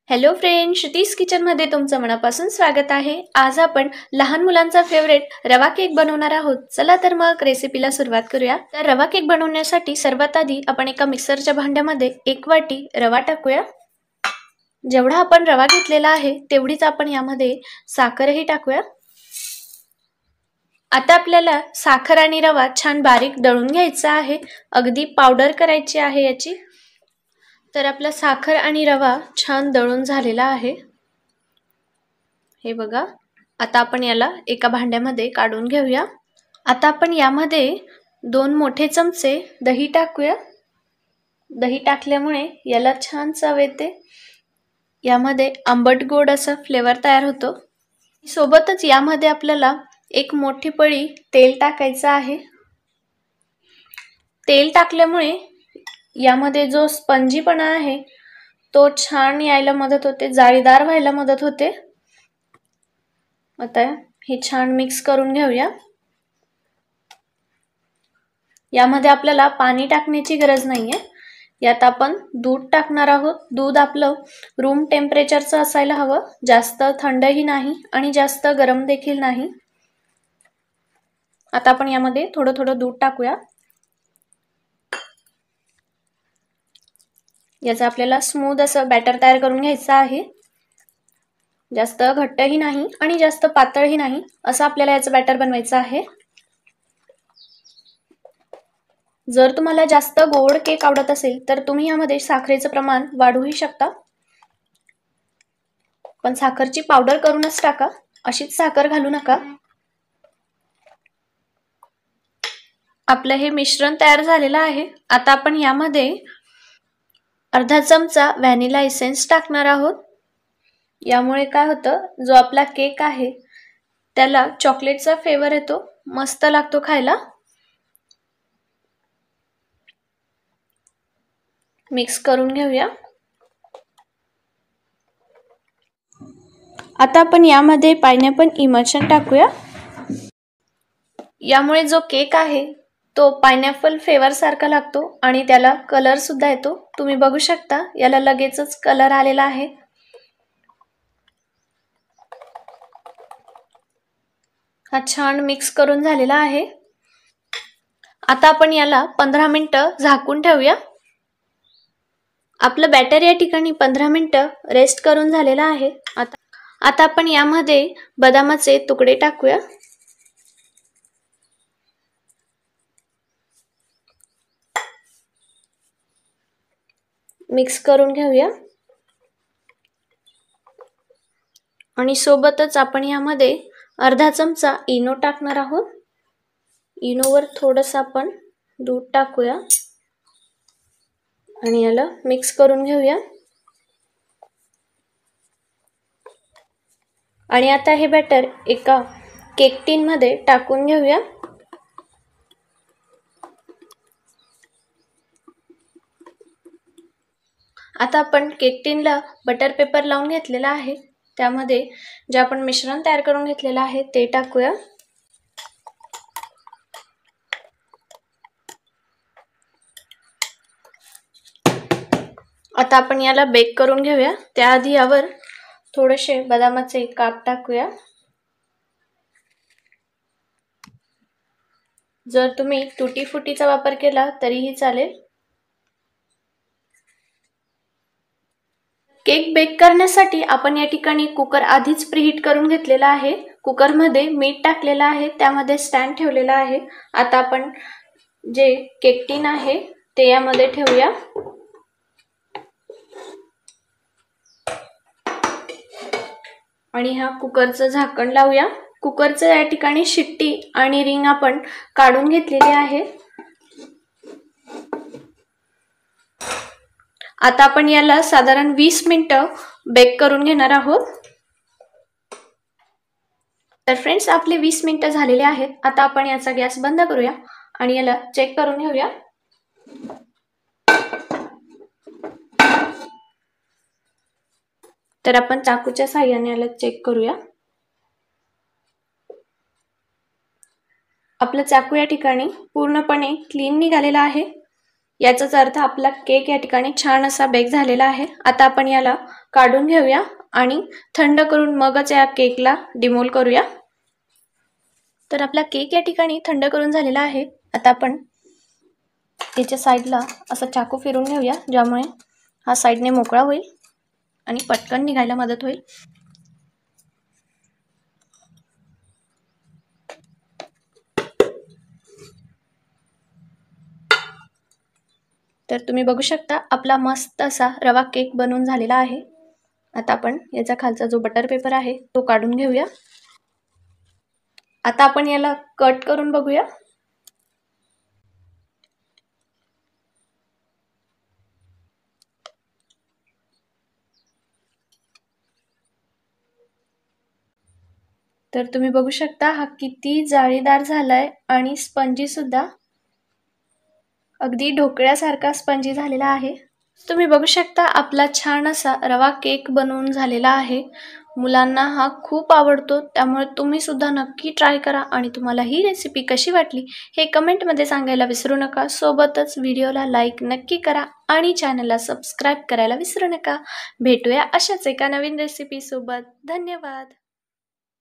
Hello friends, Shruti's किचनमध्ये तुमचं मनापासून स्वागत आहे। आज आपण लहान मुलांचा फेवरेट रवा केक बनवणार आहोत। चला तर मग रेसिपीला सुरुवात करूया। तर रवा केक बनवण्यासाठी सर्वात आधी आपण एका मिक्सरच्या भांड्यामध्ये 1 वाटी रवा टाकूया। जेवढा आपण रवा घेतलेला आहे तेवढीच आपण यामध्ये साखरही टाकूया। आता आपल्याला साखर आणि रवा छान बारीक दळून घ्यायचा आहे, अगदी पावडर करायची आहे याची। तर आपला साखर आणि रवा छान दळून झालेला आहे, हे बघा। आता आपण याला एका भांड्यामध्ये काढून घेऊया। आता आपण यामध्ये 2 मोठे चमचे दही टाकूया। दही टाकल्यामुळे याला छान चव येते, यामध्ये आंबट गोड असा फ्लेवर तयार होतो। सोबतच यामध्ये आपल्याला 1 मोठी पळी तेल टाकायचं आहे। तेल टाकल्यामुळे यामध्ये जो स्पंजीपणा आहे तो छान यायला मदत होते, जाळीदार व्हायला मदत होते। आता हे छान मिक्स करून घेऊया। यामध्ये आपल्याला पाणी टाकण्याची गरज नाहीये, यात आपण दूध टाकणार आहोत। दूध आपलं रूम टेम्परेचरचं असायला हवं, जास्त थंडही नाही आणि जास्त गरम देखील नाही। आता आपण यामध्ये थोडं थोडं दूध टाकूया। याचा आपल्याला स्मूथ असं बॅटर तयार करून घ्यायचं आहे। जास्त घट्टही नाही आणि जास्त पातळही नाही, असं आपल्याला याचं बॅटर बनवायचं आहे। जर तुम्हाला जास्त गोड केक आवडत असेल तर तुम्ही यामध्ये साखरेचं प्रमाण वाढवूही शकता, पण साखरची पावडर करूनच टाका, अशीच साखर घालू नका। आपलं हे मिश्रण तयार झालेलं आहे। आता आपण यामध्ये अर्धा चमचा व्हॅनिला एसेन्स टाकणार आहोत। यामुळे काय होतं, जो आपला केक आहे त्याला चॉकलेटचा फ्लेवर येतो, मस्त लागतो खायला। मिक्स करून घेऊया। आता आपण यामध्ये पाइनएपल इमल्शन टाकूया। यामुळे जो केक आहे तो पाइनएपल फ्लेवर सारखा लागतो आणि त्याला कलर सुद्धा येतो। तुम्ही बघू शकता याला लगेचच कलर आलेला आहे। हा छान मिक्स करून झालेला आहे। आता आपण याला 15 मिनिटं झाकून ठेवूया। आपलं बॅटर या ठिकाणी 15 मिनिटं रेस्ट करून झालेला आहे। आता आपण यामध्ये बदामाचे तुकडे टाकूया। मिक्स करून घेऊया आणि सोबतच आपण यामध्ये अर्धा चमचा इनो टाकणार आहोत। इनोवर थोडंसं आपण दूध टाकूया आणि याला मिक्स करून घेऊया। आणि आता हे बॅटर एका केक टिन मध्ये टाकून घेऊया। आता आपण केक टिनला बटर पेपर लावून घेतलेला आहे, त्यामध्ये जे आपण मिश्रण तयार करून घेतलेलं आहे ते टाकूया। आता आपण याला बेक करून घेऊया। त्याआधी यावर थोडेसे बदामाचे काप टाकूया। जर तुम्ही तुटी फुटीचा वापर केला तरीही चालेल। केक बेक करण्यासाठी आपण या ठिकाणी कुकर आधीच प्रीहीट करून घेतलेला आहे। कुकर मध्ये मीठ टाकलेलं आहे, त्यामध्ये स्टँड ठेवलेला आहे। आता आपण जे केक टिन आहे ते यामध्ये ठेवूया आणि हा कुकरचं झाकण लावूया। कुकरचं या ठिकाणी शिट्टी आणि रिंग आपण काढून घेतलेली आहे। आता आपण याला साधारण 20 मिनिटं बेक करून घेणार आहोत। तर फ्रेंड्स, आपले 20 मिनिटं झालेले आहेत। आता आपण याचा गॅस बंद करूया आणि याला चेक करून घेऊया। तर आपण चाकूच्या साहाय्याने याला चेक करूया। आपला चाकू या ठिकाणी पूर्णपणे क्लीन निघालेला आहे, याचाच अर्थ आपला केक या ठिकाणी छान असा बेक झालेला आहे। आता आपण याला काढून घेऊया आणि थंड करून मगच या केकला डिमोल करूया। तर आपला केक या ठिकाणी थंड करून झालेला आहे। आता आपण याच्या साईडला असं चाकू फिरून घेऊया, ज्यामुळे हा साईडने मोकळा होईल आणि पटकन निघायला मदत होईल। तर तुम्ही बघू शकता आपला मस्त असा रवा केक बनवून झालेला आहे। आता आपण याचा खालचा जो बटर पेपर आहे तो काढून घेऊया। आता आपण याला कट करून बघूया। तर तुम्ही बघू शकता हा किती जाळीदार झालाय आणि स्पंजी सुद्धा अगदी ढोकळ्यासारखा स्पंजी झालेला आहे। तुम्ही बघू शकता आपला छान असा रवा केक बनवून झालेला आहे। मुलांना हा खूप आवडतो, त्यामुळे तुम्ही सुद्धा नक्की ट्राय करा आणि तुम्हाला ही रेसिपी कशी वाटली हे कमेंटमध्ये सांगायला विसरू नका। सोबतच व्हिडिओला लाईक नक्की करा आणि चॅनलला सबस्क्राइब करायला विसरू नका। भेटूया अशाच एका नवीन रेसिपी सोबत। धन्यवाद।